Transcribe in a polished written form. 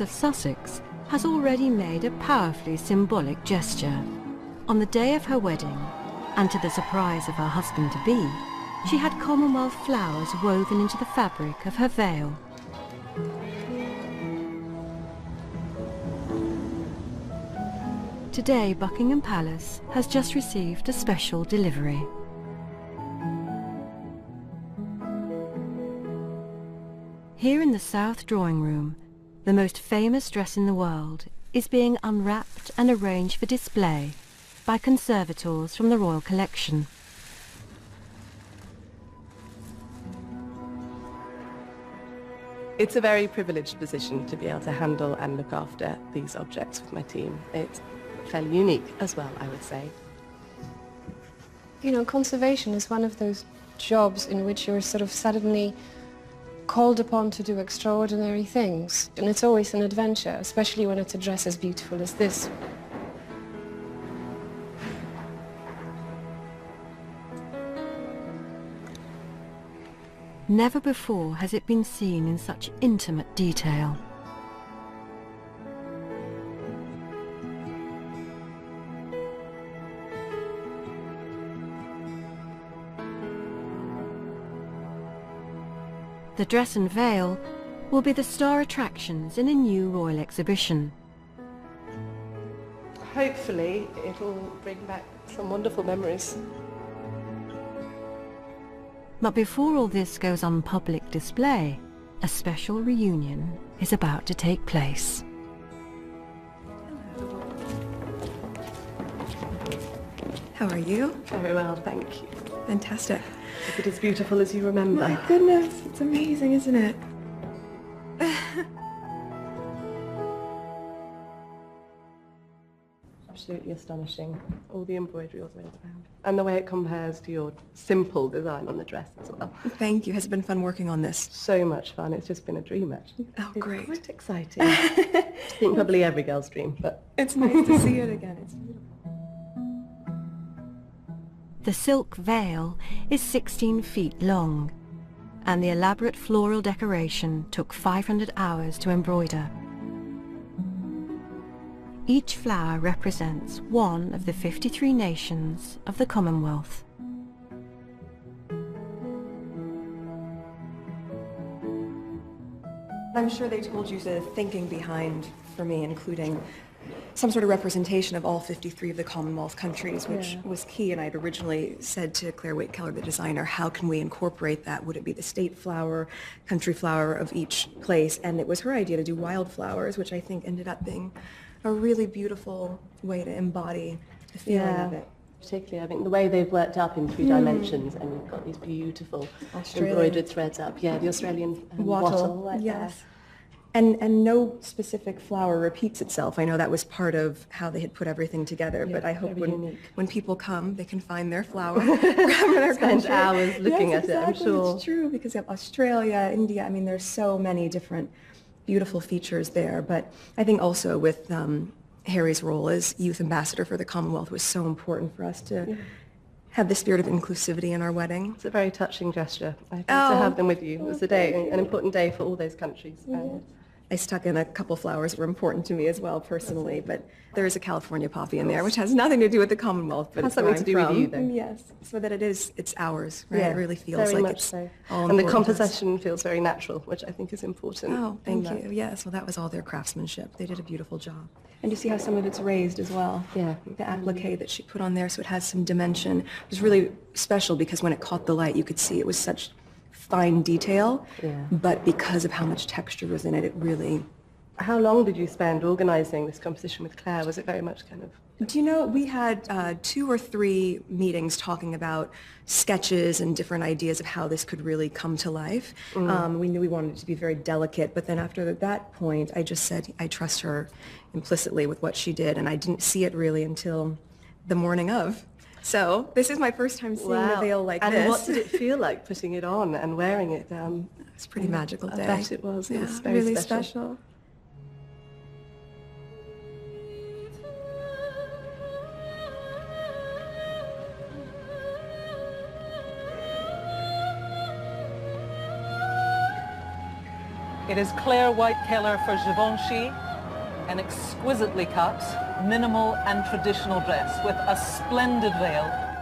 of Sussex has already made a powerfully symbolic gesture. On the day of her wedding, and to the surprise of her husband-to-be, she had Commonwealth flowers woven into the fabric of her veil. Today, Buckingham Palace has just received a special delivery. Here in the South Drawing Room, the most famous dress in the world is being unwrapped and arranged for display by conservators from the Royal Collection. It's a very privileged position to be able to handle and look after these objects with my team. It's fairly unique as well, I would say. You know, conservation is one of those jobs in which you're sort of suddenly called upon to do extraordinary things. And it's always an adventure, especially when it's a dress as beautiful as this. Never before has it been seen in such intimate detail. The dress and veil will be the star attractions in a new royal exhibition. Hopefully, it'll bring back some wonderful memories. But before all this goes on public display, a special reunion is about to take place. How are you? Very well, thank you. Fantastic. Is it as beautiful as you remember? My goodness, it's amazing, isn't it? Absolutely astonishing. All the embroidery all the way around. And the way it compares to your simple design on the dress as well. Thank you. Has it been fun working on this? So much fun. It's just been a dream, actually. Oh, It's great. quite exciting. I think probably every girl's dream, but... It's nice to see it again. It's beautiful. The silk veil is 16 feet long, and the elaborate floral decoration took 500 hours to embroider. Each flower represents one of the 53 nations of the Commonwealth. I'm sure they told you the thinking behind, for me, including some sort of representation of all 53 of the Commonwealth countries, which was key. And I had originally said to Claire Waite-Keller, the designer, how can we incorporate that? Would it be the state flower, country flower of each place? And it was her idea to do wildflowers, which I think ended up being a really beautiful way to embody the feeling of it. Particularly, I think the way they've worked up in 3 dimensions, and you've got these beautiful embroidered threads up. Yeah, the Australian wattle like yes. that. And no specific flower repeats itself. I know that was part of how they had put everything together, but I hope when people come, they can find their flower from their Spend country. hours looking at exactly. it, I'm sure. It's true, because you have Australia, India, I mean, there's so many different beautiful features there. But I think also with Harry's role as youth ambassador for the Commonwealth was so important for us to have the spirit of inclusivity in our wedding. It's a very touching gesture, I think, to have them with you. It was a day, an important day for all those countries. I stuck in a couple flowers that were important to me as well, personally, but there is a California poppy in there, which has nothing to do with the Commonwealth, but Has it's where something to I'm do with from. you, though. Yes, so that it's ours, right? Yeah, It really feels very like much it's so. all And the important to us. composition feels very natural, which I think is important. Oh, thank you. Yes, well, that was all their craftsmanship. They did a beautiful job. And you see how some of it's raised as well. Yeah. The applique that she put on there, so it has some dimension. It was really special because when it caught the light, you could see it was such fine detail. Yeah. But because of how much texture was in it, it really... How long did you spend organising this composition with Claire? Was it very much kind of... Do you know, we had 2 or 3 meetings talking about sketches and different ideas of how this could really come to life. We knew we wanted it to be very delicate, but then after that point, I just said I trust her implicitly with what she did, and I didn't see it really until the morning of. So this is my first time seeing the veil like this. And what did it feel like putting it on and wearing it? It's a pretty magical day. I bet it was. It was very really special. It is Claire White-Keller for Givenchy, an exquisitely cut, minimal and traditional dress with a splendid veil